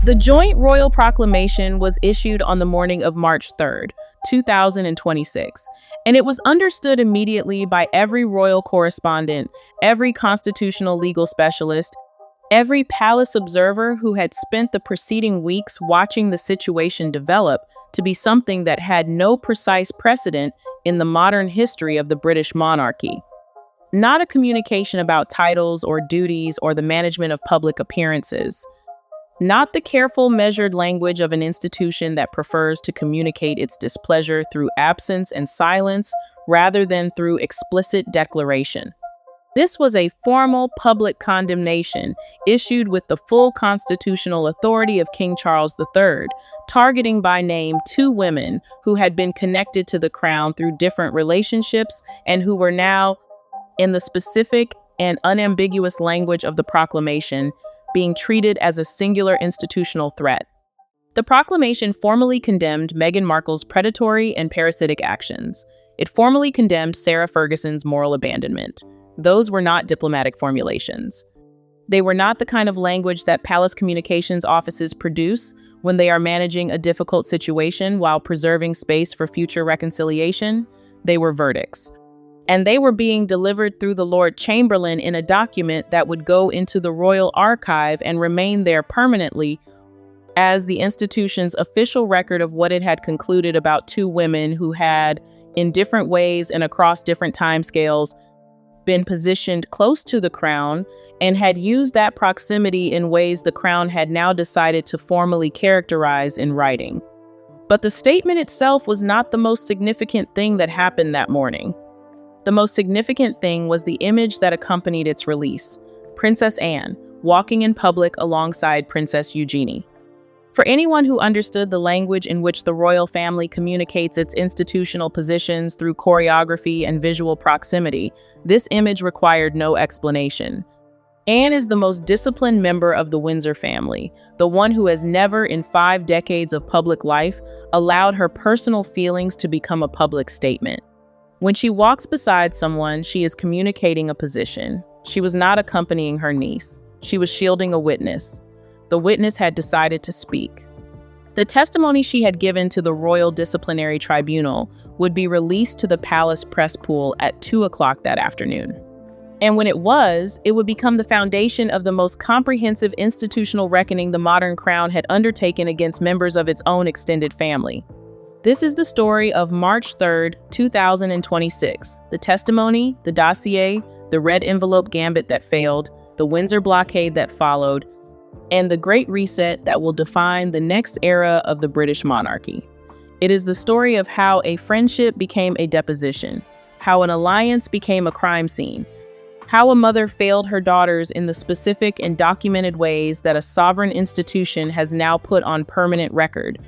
The joint royal proclamation was issued on the morning of March 3rd, 2026, and it was understood immediately by every royal correspondent, every constitutional legal specialist, every palace observer who had spent the preceding weeks watching the situation develop to be something that had no precise precedent in the modern history of the British monarchy. Not a communication about titles or duties or the management of public appearances. Not the careful, measured language of an institution that prefers to communicate its displeasure through absence and silence rather than through explicit declaration. This was a formal public condemnation issued with the full constitutional authority of King Charles III, targeting by name two women who had been connected to the crown through different relationships and who were now, in the specific and unambiguous language of the proclamation, being treated as a singular institutional threat. The proclamation formally condemned Meghan Markle's predatory and parasitic actions. It formally condemned Sarah Ferguson's moral abandonment. Those were not diplomatic formulations. They were not the kind of language that palace communications offices produce when they are managing a difficult situation while preserving space for future reconciliation. They were verdicts. And they were being delivered through the Lord Chamberlain in a document that would go into the royal archive and remain there permanently as the institution's official record of what it had concluded about two women who had, in different ways and across different timescales, been positioned close to the crown and had used that proximity in ways the crown had now decided to formally characterize in writing. But the statement itself was not the most significant thing that happened that morning. The most significant thing was the image that accompanied its release: Princess Anne walking in public alongside Princess Eugenie. For anyone who understood the language in which the royal family communicates its institutional positions through choreography and visual proximity, this image required no explanation. Anne is the most disciplined member of the Windsor family, the one who has never, in 5 decades of public life, allowed her personal feelings to become a public statement. When she walks beside someone, she is communicating a position. She was not accompanying her niece. She was shielding a witness. The witness had decided to speak. The testimony she had given to the Royal Disciplinary Tribunal would be released to the palace press pool at 2 o'clock that afternoon. And when it would become the foundation of the most comprehensive institutional reckoning the modern crown had undertaken against members of its own extended family. This is the story of March 3rd, 2026. The testimony, the dossier, the red envelope gambit that failed, the Windsor Blockade that followed, and the Great Reset that will define the next era of the British monarchy. It is the story of how a friendship became a deposition, how an alliance became a crime scene, how a mother failed her daughters in the specific and documented ways that a sovereign institution has now put on permanent record,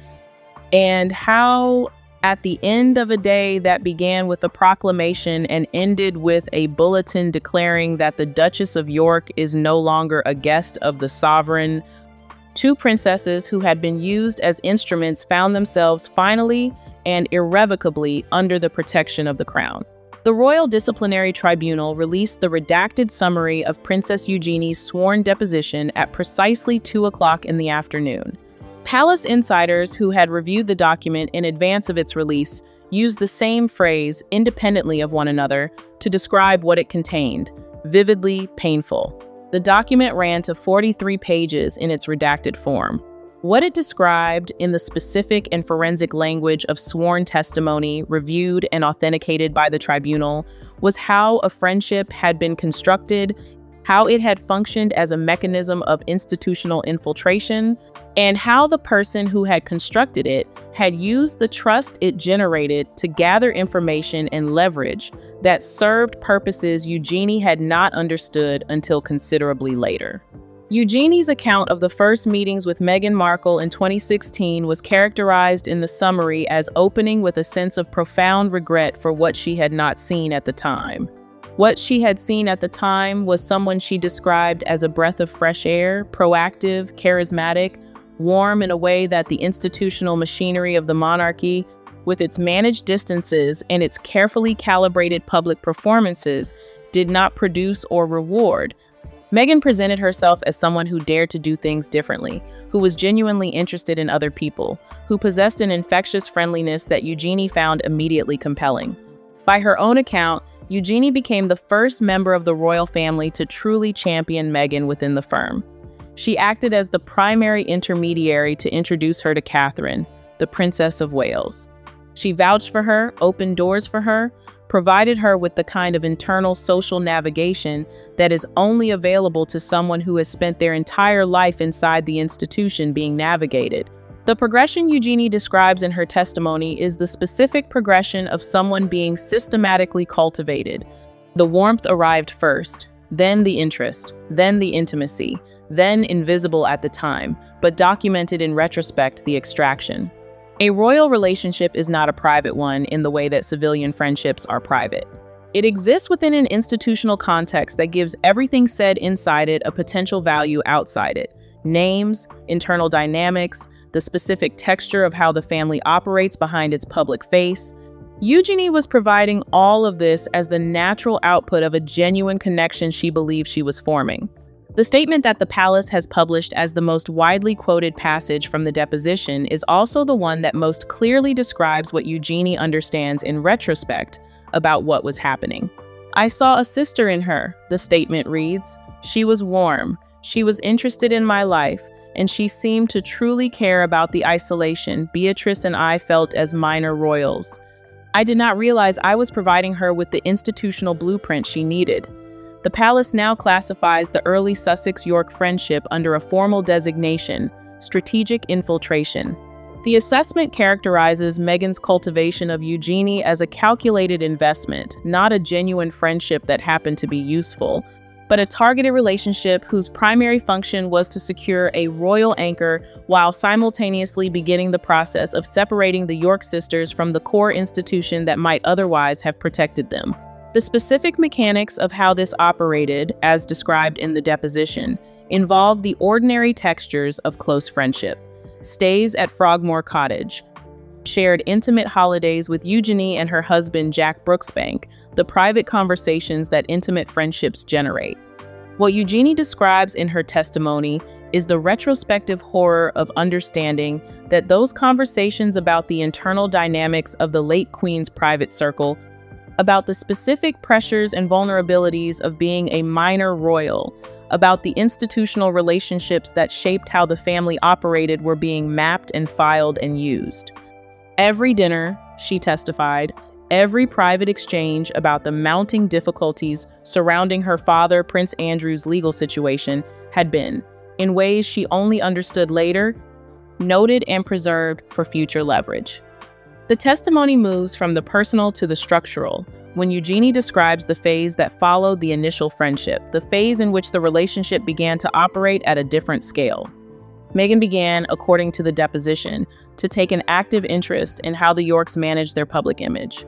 and how, at the end of a day that began with a proclamation and ended with a bulletin declaring that the Duchess of York is no longer a guest of the sovereign, two princesses who had been used as instruments found themselves finally and irrevocably under the protection of the crown. The Royal Disciplinary Tribunal released the redacted summary of Princess Eugenie's sworn deposition at precisely 2 o'clock in the afternoon. Palace insiders who had reviewed the document in advance of its release used the same phrase independently of one another to describe what it contained: vividly painful. The document ran to 43 pages in its redacted form. What it described in the specific and forensic language of sworn testimony reviewed and authenticated by the tribunal was how a friendship had been constructed, how it had functioned as a mechanism of institutional infiltration, and how the person who had constructed it had used the trust it generated to gather information and leverage that served purposes Eugenie had not understood until considerably later. Eugenie's account of the first meetings with Meghan Markle in 2016 was characterized in the summary as opening with a sense of profound regret for what she had not seen at the time. What she had seen at the time was someone she described as a breath of fresh air, proactive, charismatic, warm in a way that the institutional machinery of the monarchy, with its managed distances and its carefully calibrated public performances, did not produce or reward. Meghan presented herself as someone who dared to do things differently, who was genuinely interested in other people, who possessed an infectious friendliness that Eugenie found immediately compelling. By her own account, Eugenie became the first member of the royal family to truly champion Meghan within the firm. She acted as the primary intermediary to introduce her to Catherine, the Princess of Wales. She vouched for her, opened doors for her, provided her with the kind of internal social navigation that is only available to someone who has spent their entire life inside the institution being navigated. The progression Eugenie describes in her testimony is the specific progression of someone being systematically cultivated. The warmth arrived first, then the interest, then the intimacy, then invisible at the time, but documented in retrospect the extraction. A royal relationship is not a private one in the way that civilian friendships are private. It exists within an institutional context that gives everything said inside it a potential value outside it. Names, internal dynamics, the specific texture of how the family operates behind its public face. Eugenie was providing all of this as the natural output of a genuine connection she believed she was forming. The statement that the palace has published as the most widely quoted passage from the deposition is also the one that most clearly describes what Eugenie understands in retrospect about what was happening. "I saw a sister in her," the statement reads. "She was warm, she was interested in my life, and she seemed to truly care about the isolation Beatrice and I felt as minor royals. I did not realize I was providing her with the institutional blueprint she needed." The palace now classifies the early Sussex-York friendship under a formal designation, strategic infiltration. The assessment characterizes Meghan's cultivation of Eugenie as a calculated investment, not a genuine friendship that happened to be useful, but a targeted relationship whose primary function was to secure a royal anchor while simultaneously beginning the process of separating the York sisters from the core institution that might otherwise have protected them. The specific mechanics of how this operated, as described in the deposition, involved the ordinary textures of close friendship. Stays at Frogmore Cottage, shared intimate holidays with Eugenie and her husband Jack Brooksbank, the private conversations that intimate friendships generate. What Eugenie describes in her testimony is the retrospective horror of understanding that those conversations about the internal dynamics of the late Queen's private circle, about the specific pressures and vulnerabilities of being a minor royal, about the institutional relationships that shaped how the family operated were being mapped and filed and used. Every dinner, she testified, every private exchange about the mounting difficulties surrounding her father, Prince Andrew's legal situation, had been, in ways she only understood later, noted and preserved for future leverage. The testimony moves from the personal to the structural, when Eugenie describes the phase that followed the initial friendship, the phase in which the relationship began to operate at a different scale. Meghan began, according to the deposition, to take an active interest in how the Yorks managed their public image.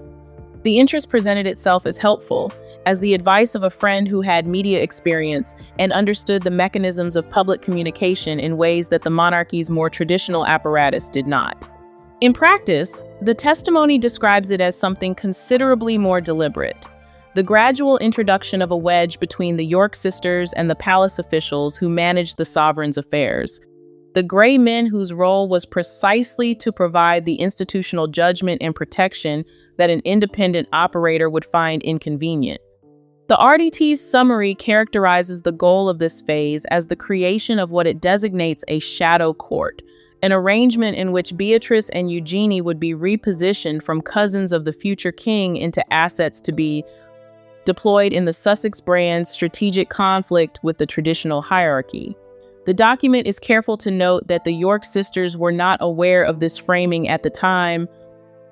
The interest presented itself as helpful, as the advice of a friend who had media experience and understood the mechanisms of public communication in ways that the monarchy's more traditional apparatus did not. In practice, the testimony describes it as something considerably more deliberate. The gradual introduction of a wedge between the York sisters and the palace officials who managed the sovereign's affairs. The gray men whose role was precisely to provide the institutional judgment and protection that an independent operator would find inconvenient. The RDT's summary characterizes the goal of this phase as the creation of what it designates a shadow court, an arrangement in which Beatrice and Eugenie would be repositioned from cousins of the future king into assets to be deployed in the Sussex brand's strategic conflict with the traditional hierarchy. The document is careful to note that the York sisters were not aware of this framing at the time.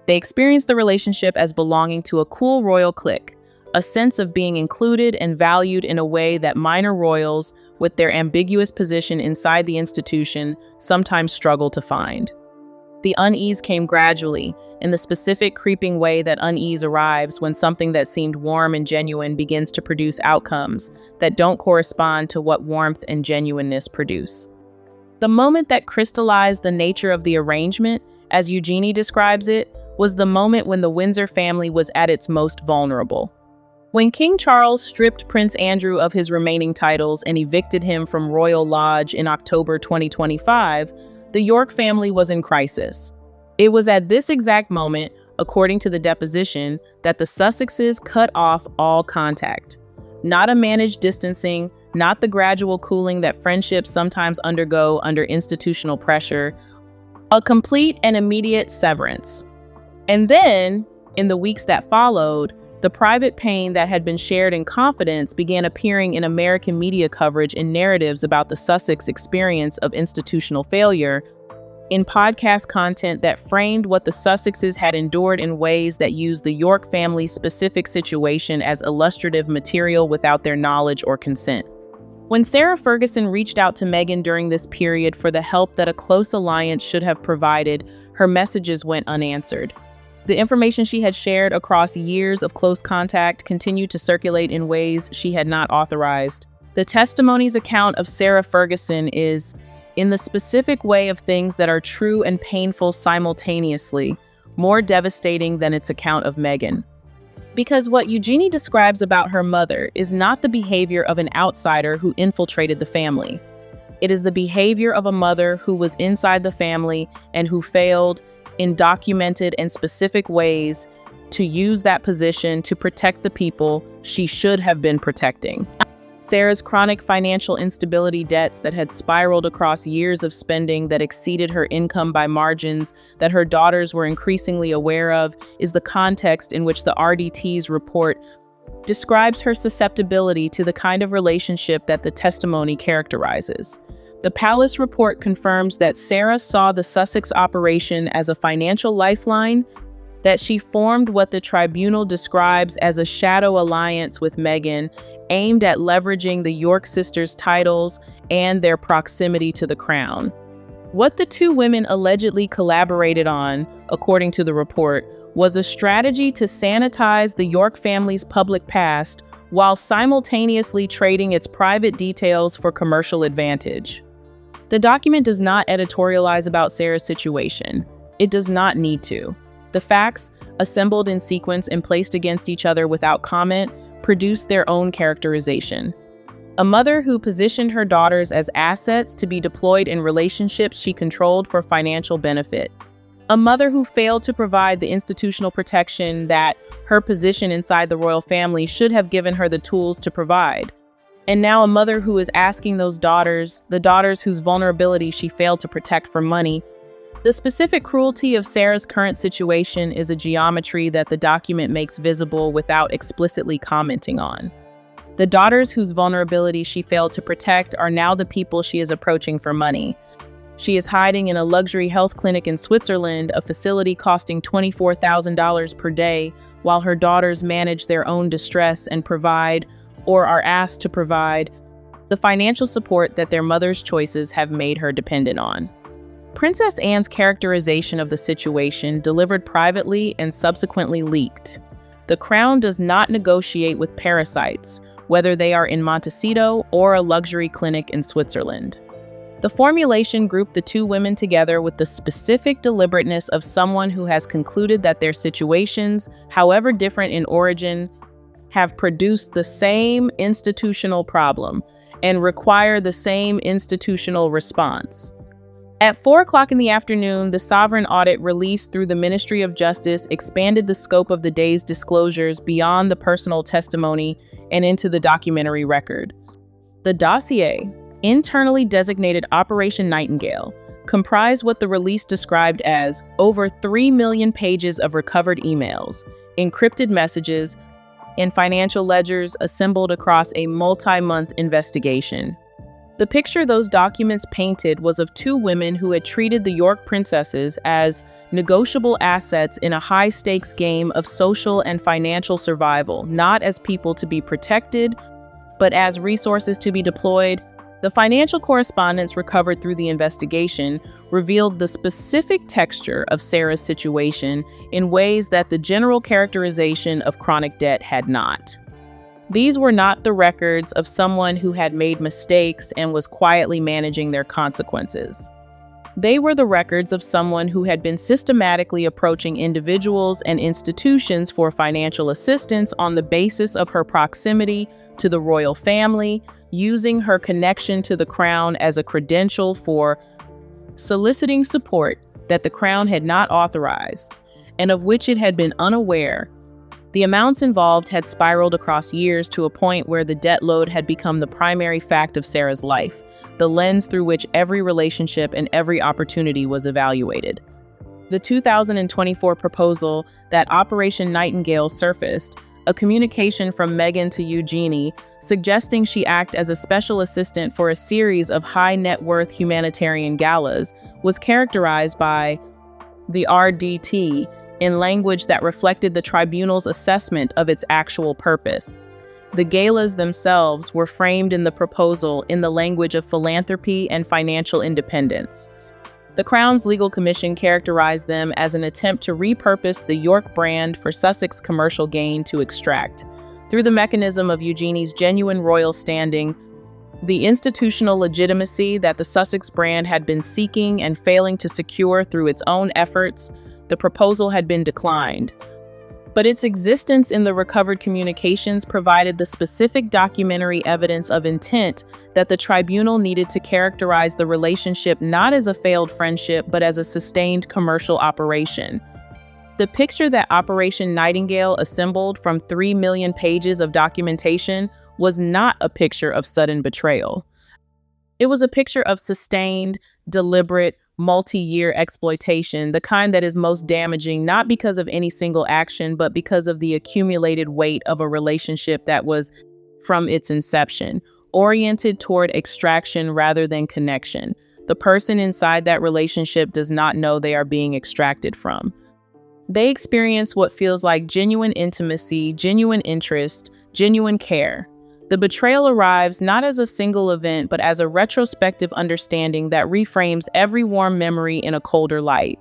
They experienced the relationship as belonging to a cool royal clique, a sense of being included and valued in a way that minor royals, with their ambiguous position inside the institution, sometimes struggle to find. The unease came gradually, in the specific creeping way that unease arrives when something that seemed warm and genuine begins to produce outcomes that don't correspond to what warmth and genuineness produce. The moment that crystallized the nature of the arrangement, as Eugenie describes it, was the moment when the Windsor family was at its most vulnerable. When King Charles stripped Prince Andrew of his remaining titles and evicted him from Royal Lodge in October 2025, the York family was in crisis. It was at this exact moment, according to the deposition, that the Sussexes cut off all contact. Not a managed distancing, not the gradual cooling that friendships sometimes undergo under institutional pressure, a complete and immediate severance. And then, in the weeks that followed, the private pain that had been shared in confidence began appearing in American media coverage and narratives about the Sussex experience of institutional failure, in podcast content that framed what the Sussexes had endured in ways that used the York family's specific situation as illustrative material without their knowledge or consent. When Sarah Ferguson reached out to Meghan during this period for the help that a close alliance should have provided, her messages went unanswered. The information she had shared across years of close contact continued to circulate in ways she had not authorized. The testimony's account of Sarah Ferguson is, in the specific way of things that are true and painful simultaneously, more devastating than its account of Meghan. Because what Eugenie describes about her mother is not the behavior of an outsider who infiltrated the family. It is the behavior of a mother who was inside the family and who failed, in documented and specific ways, to use that position to protect the people she should have been protecting. Sarah's chronic financial instability, debts that had spiraled across years of spending that exceeded her income by margins that her daughters were increasingly aware of, is the context in which the RDT's report describes her susceptibility to the kind of relationship that the testimony characterizes. The Palace report confirms that Sarah saw the Sussex operation as a financial lifeline, that she formed what the tribunal describes as a shadow alliance with Meghan, aimed at leveraging the York sisters' titles and their proximity to the crown. What the two women allegedly collaborated on, according to the report, was a strategy to sanitize the York family's public past while simultaneously trading its private details for commercial advantage. The document does not editorialize about Sarah's situation. It does not need to. The facts, assembled in sequence and placed against each other without comment, produce their own characterization. A mother who positioned her daughters as assets to be deployed in relationships she controlled for financial benefit. A mother who failed to provide the institutional protection that her position inside the royal family should have given her the tools to provide. And now a mother who is asking those daughters, the daughters whose vulnerability she failed to protect for money. The specific cruelty of Sarah's current situation is a geometry that the document makes visible without explicitly commenting on. The daughters whose vulnerability she failed to protect are now the people she is approaching for money. She is hiding in a luxury health clinic in Switzerland, a facility costing $24,000 per day, while her daughters manage their own distress and provide, or are asked to provide, the financial support that their mother's choices have made her dependent on. Princess Anne's characterization of the situation, delivered privately and subsequently leaked. The Crown does not negotiate with parasites, whether they are in Montecito or a luxury clinic in Switzerland. The formulation grouped the two women together with the specific deliberateness of someone who has concluded that their situations, however different in origin, have produced the same institutional problem and require the same institutional response. At 4 o'clock in the afternoon, the Sovereign Audit released through the Ministry of Justice expanded the scope of the day's disclosures beyond the personal testimony and into the documentary record. The dossier, internally designated Operation Nightingale, comprised what the release described as over 3 million pages of recovered emails, encrypted messages, and financial ledgers assembled across a multi-month investigation. The picture those documents painted was of two women who had treated the York princesses as negotiable assets in a high-stakes game of social and financial survival, not as people to be protected, but as resources to be deployed. The financial correspondence recovered through the investigation revealed the specific texture of Sarah's situation in ways that the general characterization of chronic debt had not. These were not the records of someone who had made mistakes and was quietly managing their consequences. They were the records of someone who had been systematically approaching individuals and institutions for financial assistance on the basis of her proximity to the royal family, using her connection to the crown as a credential for soliciting support that the crown had not authorized, and of which it had been unaware. The amounts involved had spiraled across years to a point where the debt load had become the primary fact of Sarah's life, the lens through which every relationship and every opportunity was evaluated. The 2024 proposal that Operation Nightingale surfaced, a communication from Meghan to Eugenie suggesting she act as a special assistant for a series of high-net-worth humanitarian galas, was characterized by the RDT in language that reflected the tribunal's assessment of its actual purpose. The galas themselves were framed in the proposal in the language of philanthropy and financial independence. The Crown's legal commission characterized them as an attempt to repurpose the York brand for Sussex commercial gain to extract, through the mechanism of Eugenie's genuine royal standing, the institutional legitimacy that the Sussex brand had been seeking and failing to secure through its own efforts. The proposal had been declined, but its existence in the recovered communications provided the specific documentary evidence of intent that the tribunal needed to characterize the relationship not as a failed friendship, but as a sustained commercial operation. The picture that Operation Nightingale assembled from 3 million pages of documentation was not a picture of sudden betrayal. It was a picture of sustained, deliberate, multi-year exploitation, the kind that is most damaging not because of any single action, but because of the accumulated weight of a relationship that was, from its inception, oriented toward extraction rather than connection. The person inside that relationship does not know they are being extracted from. They experience what feels like genuine intimacy, genuine interest, genuine care. The betrayal arrives not as a single event, but as a retrospective understanding that reframes every warm memory in a colder light.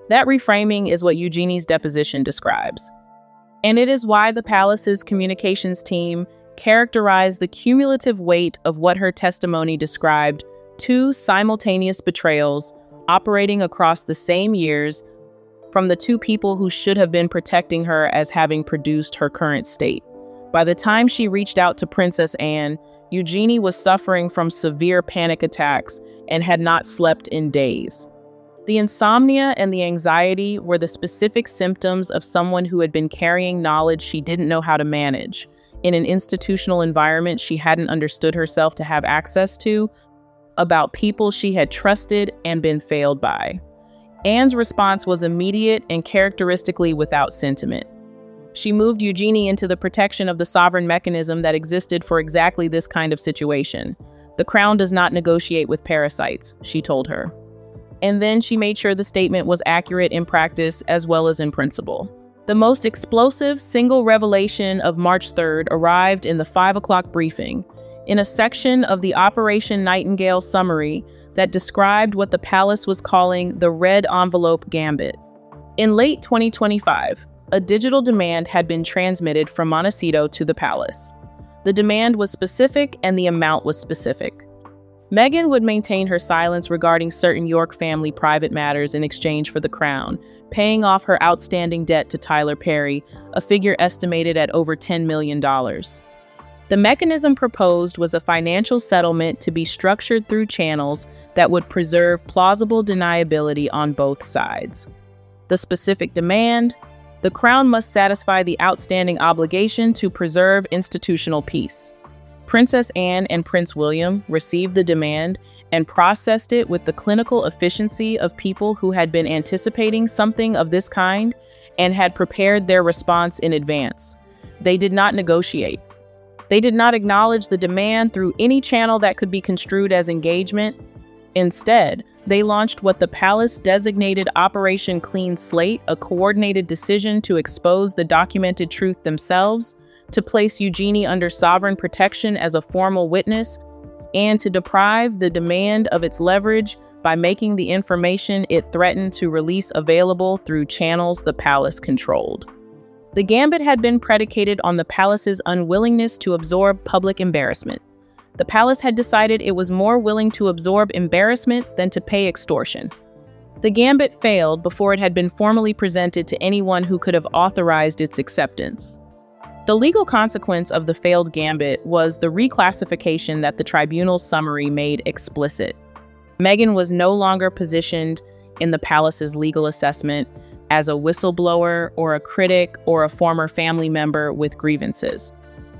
That reframing is what Eugenie's deposition describes. And it is why the palace's communications team characterized the cumulative weight of what her testimony described: 2 simultaneous betrayals operating across the same years from the 2 people who should have been protecting her as having produced her current state. By the time she reached out to Princess Anne, Eugenie was suffering from severe panic attacks and had not slept in days. The insomnia and the anxiety were the specific symptoms of someone who had been carrying knowledge she didn't know how to manage, in an institutional environment she hadn't understood herself to have access to, about people she had trusted and been failed by. Anne's response was immediate and characteristically without sentiment. She moved Eugenie into the protection of the sovereign mechanism that existed for exactly this kind of situation. The crown does not negotiate with parasites, she told her. And then she made sure the statement was accurate in practice as well as in principle. The most explosive single revelation of March 3rd arrived in the 5 o'clock briefing, in a section of the Operation Nightingale summary that described what the palace was calling the red envelope gambit. In late 2025, a digital demand had been transmitted from Montecito to the palace. The demand was specific and the amount was specific. Meghan would maintain her silence regarding certain York family private matters in exchange for the crown, paying off her outstanding debt to Tyler Perry, a figure estimated at over $10 million. The mechanism proposed was a financial settlement to be structured through channels that would preserve plausible deniability on both sides. The specific demand: the crown must satisfy the outstanding obligation to preserve institutional peace. Princess Anne and Prince William received the demand and processed it with the clinical efficiency of people who had been anticipating something of this kind and had prepared their response in advance. They did not negotiate. They did not acknowledge the demand through any channel that could be construed as engagement. Instead, they launched what the palace designated Operation Clean Slate, a coordinated decision to expose the documented truth themselves, to place Eugenie under sovereign protection as a formal witness, and to deprive the demand of its leverage by making the information it threatened to release available through channels the palace controlled. The gambit had been predicated on the palace's unwillingness to absorb public embarrassment. The palace had decided it was more willing to absorb embarrassment than to pay extortion. The gambit failed before it had been formally presented to anyone who could have authorized its acceptance. The legal consequence of the failed gambit was the reclassification that the tribunal's summary made explicit. Meghan was no longer positioned in the palace's legal assessment as a whistleblower or a critic or a former family member with grievances.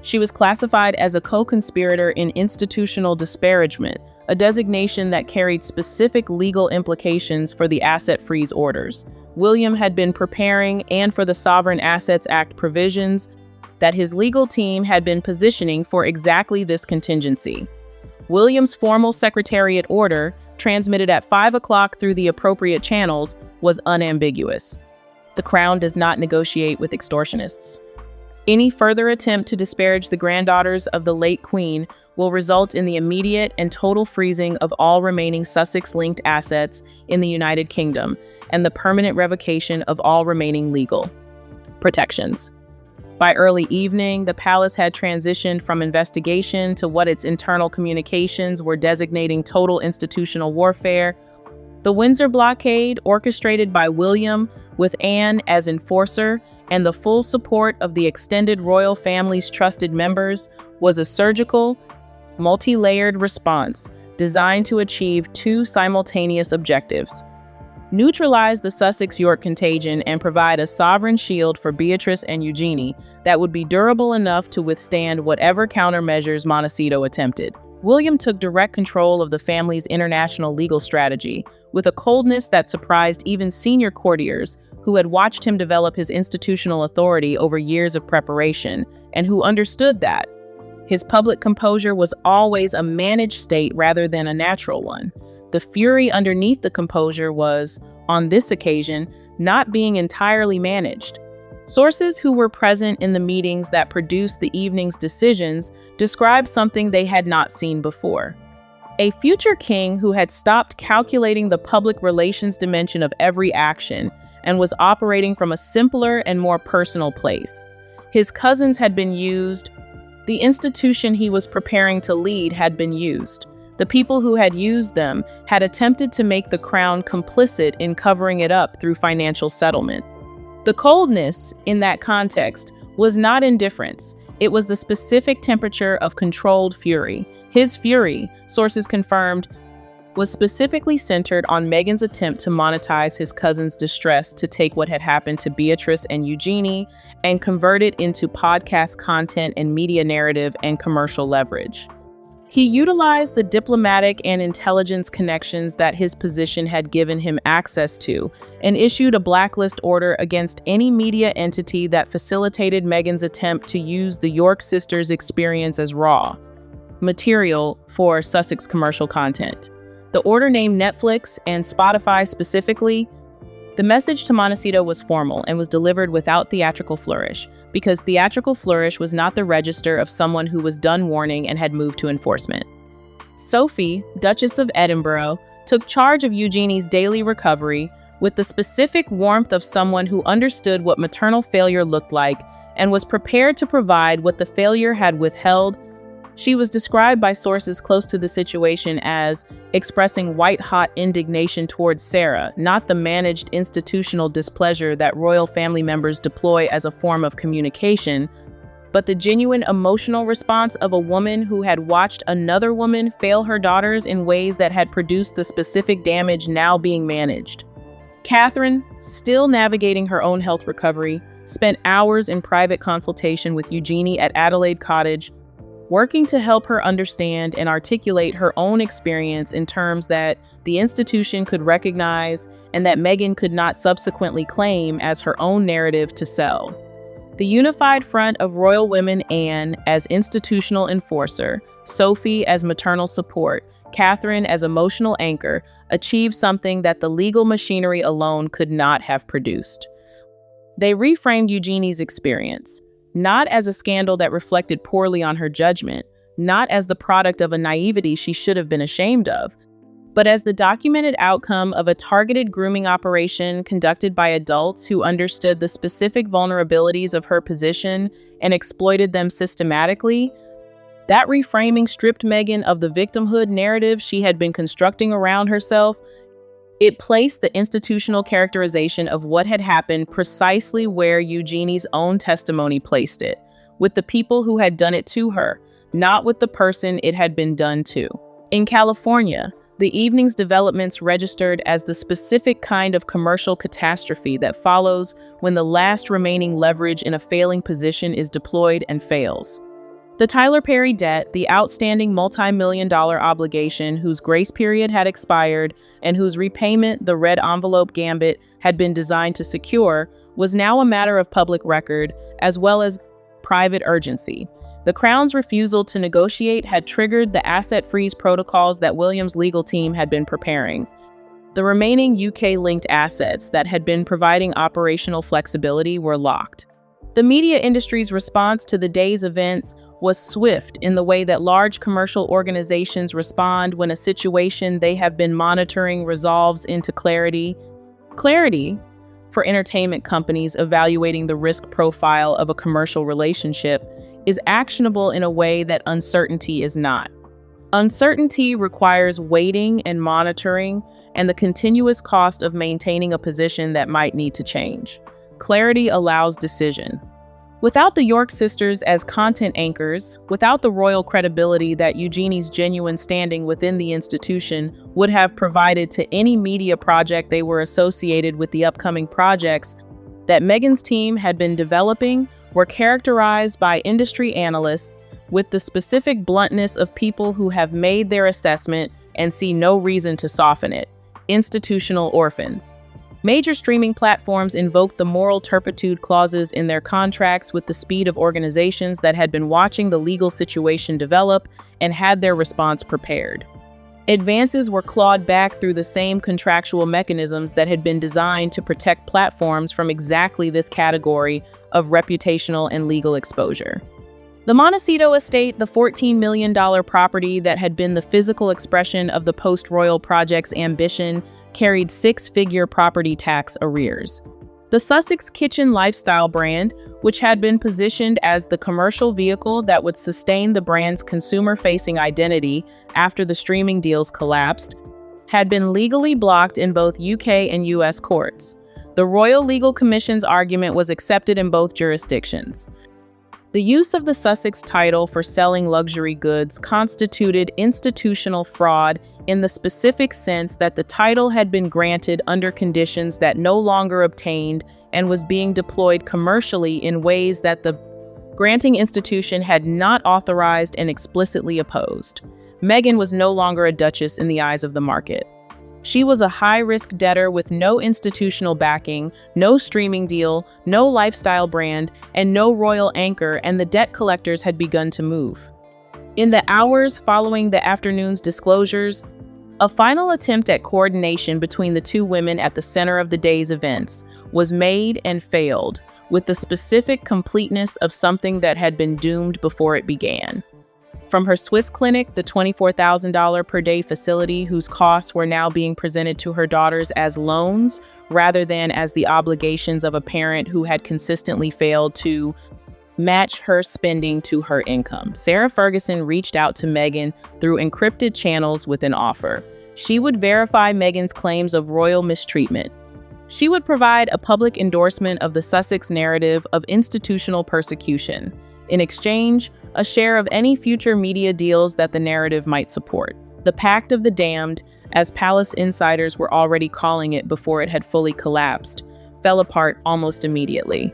She was classified as a co-conspirator in institutional disparagement, a designation that carried specific legal implications for the asset freeze orders. William had been preparing, and for the Sovereign Assets Act provisions, that his legal team had been positioning for exactly this contingency. William's formal Secretariat order, transmitted at 5 o'clock through the appropriate channels, was unambiguous. The Crown does not negotiate with extortionists. Any further attempt to disparage the granddaughters of the late Queen will result in the immediate and total freezing of all remaining Sussex-linked assets in the United Kingdom and the permanent revocation of all remaining legal protections. By early evening, the palace had transitioned from investigation to what its internal communications were designating total institutional warfare. The Windsor Blockade, orchestrated by William, with Anne as enforcer, and the full support of the extended royal family's trusted members, was a surgical, multi-layered response designed to achieve two simultaneous objectives: neutralize the Sussex-York contagion and provide a sovereign shield for Beatrice and Eugenie that would be durable enough to withstand whatever countermeasures Montecito attempted. William took direct control of the family's international legal strategy, with a coldness that surprised even senior courtiers who had watched him develop his institutional authority over years of preparation, and who understood that his public composure was always a managed state rather than a natural one. The fury underneath the composure was, on this occasion, not being entirely managed. Sources who were present in the meetings that produced the evening's decisions described something they had not seen before. A future king who had stopped calculating the public relations dimension of every action and was operating from a simpler and more personal place. His cousins had been used. The institution he was preparing to lead had been used. The people who had used them had attempted to make the Crown complicit in covering it up through financial settlement. The coldness, in that context, was not indifference. It was the specific temperature of controlled fury. His fury, sources confirmed, was specifically centered on Meghan's attempt to monetize his cousin's distress to take what had happened to Beatrice and Eugenie and convert it into podcast content and media narrative and commercial leverage. He utilized the diplomatic and intelligence connections that his position had given him access to and issued a blacklist order against any media entity that facilitated Meghan's attempt to use the York sisters' experience as raw material for Sussex commercial content. The order named Netflix and Spotify specifically. The message to Montecito was formal and was delivered without theatrical flourish, because theatrical flourish was not the register of someone who was done warning and had moved to enforcement. Sophie, Duchess of Edinburgh, took charge of Eugenie's daily recovery with the specific warmth of someone who understood what maternal failure looked like and was prepared to provide what the failure had withheld. She was described by sources close to the situation as expressing white-hot indignation towards Sarah, not the managed institutional displeasure that royal family members deploy as a form of communication, but the genuine emotional response of a woman who had watched another woman fail her daughters in ways that had produced the specific damage now being managed. Catherine, still navigating her own health recovery, spent hours in private consultation with Eugenie at Adelaide Cottage, working to help her understand and articulate her own experience in terms that the institution could recognize and that Meghan could not subsequently claim as her own narrative to sell. The unified front of royal women, Anne as institutional enforcer, Sophie as maternal support, Catherine as emotional anchor, achieved something that the legal machinery alone could not have produced. They reframed Eugenie's experience, not as a scandal that reflected poorly on her judgment, not as the product of a naivety she should have been ashamed of, but as the documented outcome of a targeted grooming operation conducted by adults who understood the specific vulnerabilities of her position and exploited them systematically. That reframing stripped Meghan of the victimhood narrative she had been constructing around herself. It placed the institutional characterization of what had happened precisely where Eugenie's own testimony placed it, with the people who had done it to her, not with the person it had been done to. In California, the evening's developments registered as the specific kind of commercial catastrophe that follows when the last remaining leverage in a failing position is deployed and fails. The Tyler Perry debt, the outstanding multi-million-dollar obligation whose grace period had expired and whose repayment the red envelope gambit had been designed to secure, was now a matter of public record as well as private urgency. The Crown's refusal to negotiate had triggered the asset freeze protocols that William's legal team had been preparing. The remaining UK-linked assets that had been providing operational flexibility were locked. The media industry's response to the day's events was swift in the way that large commercial organizations respond when a situation they have been monitoring resolves into clarity. Clarity, for entertainment companies evaluating the risk profile of a commercial relationship, is actionable in a way that uncertainty is not. Uncertainty requires waiting and monitoring and the continuous cost of maintaining a position that might need to change. Clarity allows decision. Without the York sisters as content anchors, without the royal credibility that Eugenie's genuine standing within the institution would have provided to any media project they were associated with, the upcoming projects that Meghan's team had been developing were characterized by industry analysts with the specific bluntness of people who have made their assessment and see no reason to soften it: institutional orphans. Major streaming platforms invoked the moral turpitude clauses in their contracts with the speed of organizations that had been watching the legal situation develop and had their response prepared. Advances were clawed back through the same contractual mechanisms that had been designed to protect platforms from exactly this category of reputational and legal exposure. The Montecito estate, the $14 million property that had been the physical expression of the post-royal project's ambition, carried six-figure property tax arrears. The Sussex Kitchen lifestyle brand, which had been positioned as the commercial vehicle that would sustain the brand's consumer-facing identity after the streaming deals collapsed, had been legally blocked in both UK and US courts. The Royal Legal Commission's argument was accepted in both jurisdictions. The use of the Sussex title for selling luxury goods constituted institutional fraud in the specific sense that the title had been granted under conditions that no longer obtained and was being deployed commercially in ways that the granting institution had not authorized and explicitly opposed. Meghan was no longer a duchess in the eyes of the market. She was a high-risk debtor with no institutional backing, no streaming deal, no lifestyle brand, and no royal anchor, and the debt collectors had begun to move. In the hours following the afternoon's disclosures, a final attempt at coordination between the two women at the center of the day's events was made and failed, with the specific completeness of something that had been doomed before it began. From her Swiss clinic, the $24,000 per day facility whose costs were now being presented to her daughters as loans rather than as the obligations of a parent who had consistently failed to match her spending to her income, Sarah Ferguson reached out to Meghan through encrypted channels with an offer. She would verify Meghan's claims of royal mistreatment. She would provide a public endorsement of the Sussex narrative of institutional persecution. In exchange, a share of any future media deals that the narrative might support. The Pact of the Damned, as palace insiders were already calling it before it had fully collapsed, fell apart almost immediately.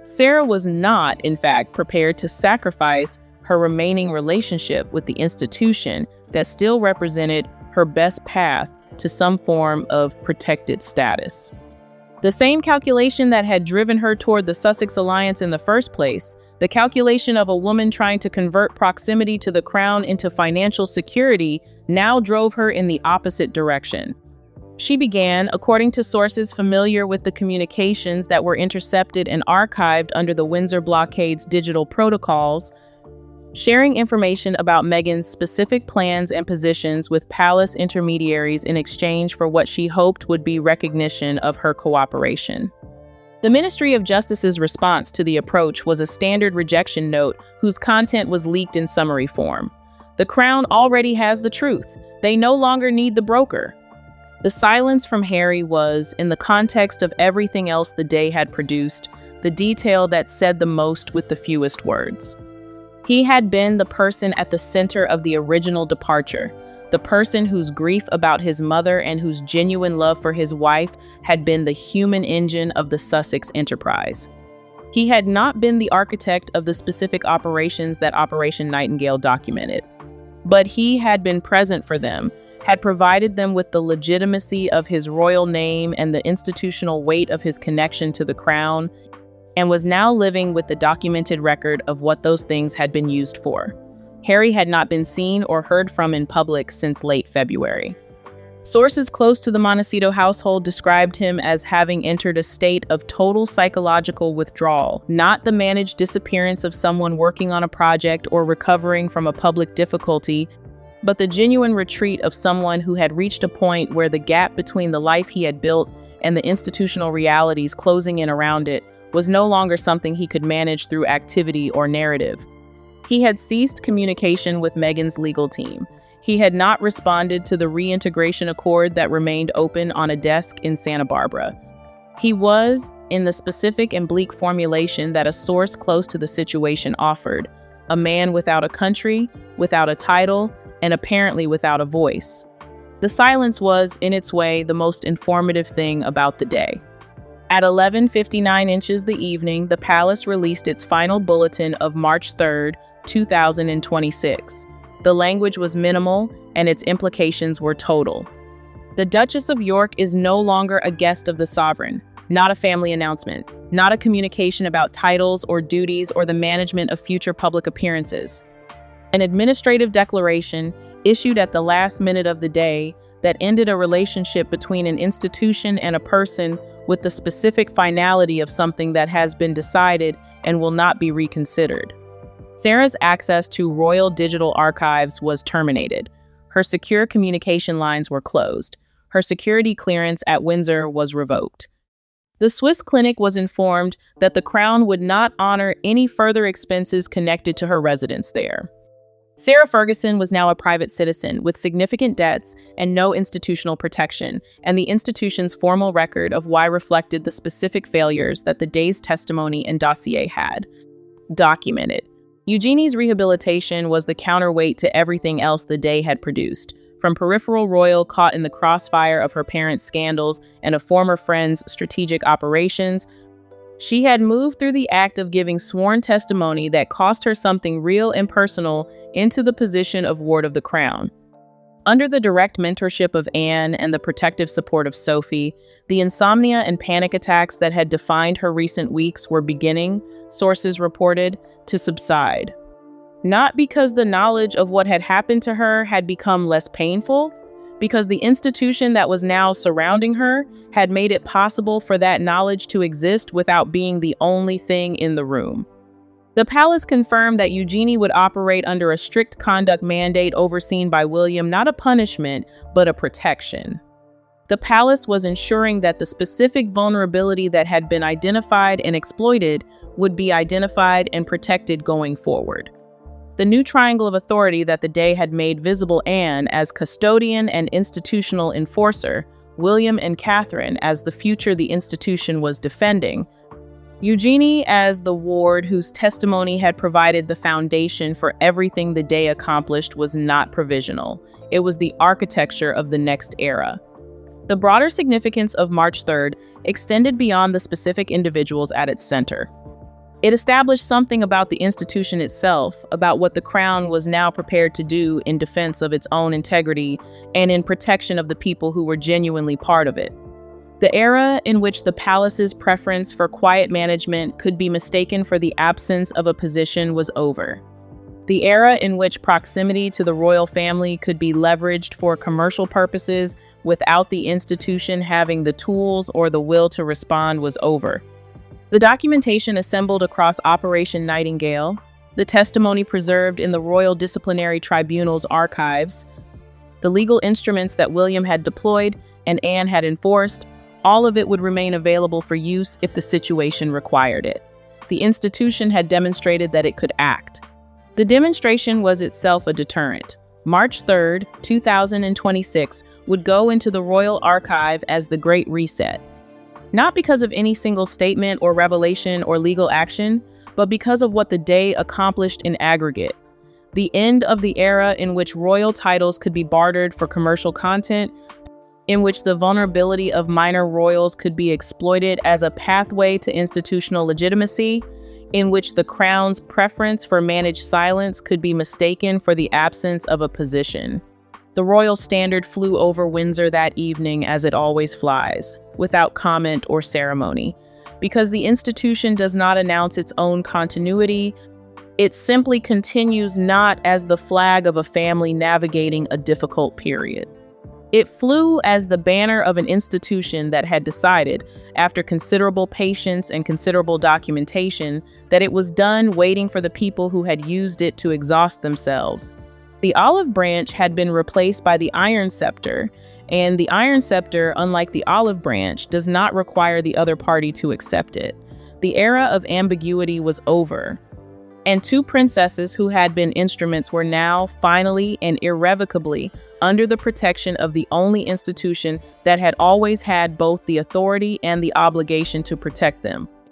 Sarah was not, in fact, prepared to sacrifice her remaining relationship with the institution that still represented her best path to some form of protected status. The same calculation that had driven her toward the Sussex alliance in the first place, the calculation of a woman trying to convert proximity to the crown into financial security, now drove her in the opposite direction. She began, according to sources familiar with the communications that were intercepted and archived under the Windsor Blockade's digital protocols, sharing information about Meghan's specific plans and positions with palace intermediaries in exchange for what she hoped would be recognition of her cooperation. The Ministry of Justice's response to the approach was a standard rejection note whose content was leaked in summary form. The Crown already has the truth. They no longer need the broker. The silence from Harry was, in the context of everything else the day had produced, the detail that said the most with the fewest words. He had been the person at the center of the original departure, the person whose grief about his mother and whose genuine love for his wife had been the human engine of the Sussex enterprise. He had not been the architect of the specific operations that Operation Nightingale documented, but he had been present for them, had provided them with the legitimacy of his royal name and the institutional weight of his connection to the crown, and was now living with the documented record of what those things had been used for. Harry had not been seen or heard from in public since late February. Sources close to the Montecito household described him as having entered a state of total psychological withdrawal, not the managed disappearance of someone working on a project or recovering from a public difficulty, but the genuine retreat of someone who had reached a point where the gap between the life he had built and the institutional realities closing in around it was no longer something he could manage through activity or narrative. He had ceased communication with Meghan's legal team. He had not responded to the reintegration accord that remained open on a desk in Santa Barbara. He was, in the specific and bleak formulation that a source close to the situation offered, a man without a country, without a title, and apparently without a voice. The silence was, in its way, the most informative thing about the day. At 11:59 inches the evening, the palace released its final bulletin of March 3rd, 2026. The language was minimal, and its implications were total. The Duchess of York is no longer a guest of the sovereign, not a family announcement, not a communication about titles or duties or the management of future public appearances. An administrative declaration, issued at the last minute of the day, that ended a relationship between an institution and a person with the specific finality of something that has been decided and will not be reconsidered. Sarah's access to royal digital archives was terminated. Her secure communication lines were closed. Her security clearance at Windsor was revoked. The Swiss clinic was informed that the Crown would not honor any further expenses connected to her residence there. Sarah Ferguson was now a private citizen with significant debts and no institutional protection, and the institution's formal record of why reflected the specific failures that the day's testimony and dossier had documented. Eugenie's rehabilitation was the counterweight to everything else the day had produced, from peripheral royal caught in the crossfire of her parents' scandals and a former friend's strategic operations. She had moved through the act of giving sworn testimony that cost her something real and personal into the position of ward of the crown. Under the direct mentorship of Anne and the protective support of Sophie, the insomnia and panic attacks that had defined her recent weeks were beginning, sources reported, to subside. Not because the knowledge of what had happened to her had become less painful, because the institution that was now surrounding her had made it possible for that knowledge to exist without being the only thing in the room. The palace confirmed that Eugenie would operate under a strict conduct mandate overseen by William, not a punishment, but a protection. The palace was ensuring that the specific vulnerability that had been identified and exploited would be identified and protected going forward. The new triangle of authority that the day had made visible Anne as custodian and institutional enforcer, William and Catherine as the future the institution was defending, Eugenie as the ward whose testimony had provided the foundation for everything the day accomplished was not provisional. It was the architecture of the next era. The broader significance of March 3rd extended beyond the specific individuals at its center. It established something about the institution itself, about what the Crown was now prepared to do in defense of its own integrity and in protection of the people who were genuinely part of it. The era in which the palace's preference for quiet management could be mistaken for the absence of a position was over. The era in which proximity to the royal family could be leveraged for commercial purposes without the institution having the tools or the will to respond was over. The documentation assembled across Operation Nightingale, the testimony preserved in the Royal Disciplinary Tribunal's archives, the legal instruments that William had deployed and Anne had enforced, all of it would remain available for use if the situation required it. The institution had demonstrated that it could act. The demonstration was itself a deterrent, March 3, 2026 would go into the royal archive as the Great Reset. Not because of any single statement or revelation or legal action, but because of what the day accomplished in aggregate. The end of the era in which royal titles could be bartered for commercial content, in which the vulnerability of minor royals could be exploited as a pathway to institutional legitimacy, in which the crown's preference for managed silence could be mistaken for the absence of a position. The royal standard flew over Windsor that evening as it always flies, without comment or ceremony. Because the institution does not announce its own continuity, it simply continues not as the flag of a family navigating a difficult period. It flew as the banner of an institution that had decided, after considerable patience and considerable documentation, that it was done waiting for the people who had used it to exhaust themselves. The olive branch had been replaced by the iron scepter, and the iron scepter, unlike the olive branch, does not require the other party to accept it. The era of ambiguity was over. And two princesses who had been instruments were now, finally and irrevocably, under the protection of the only institution that had always had both the authority and the obligation to protect them.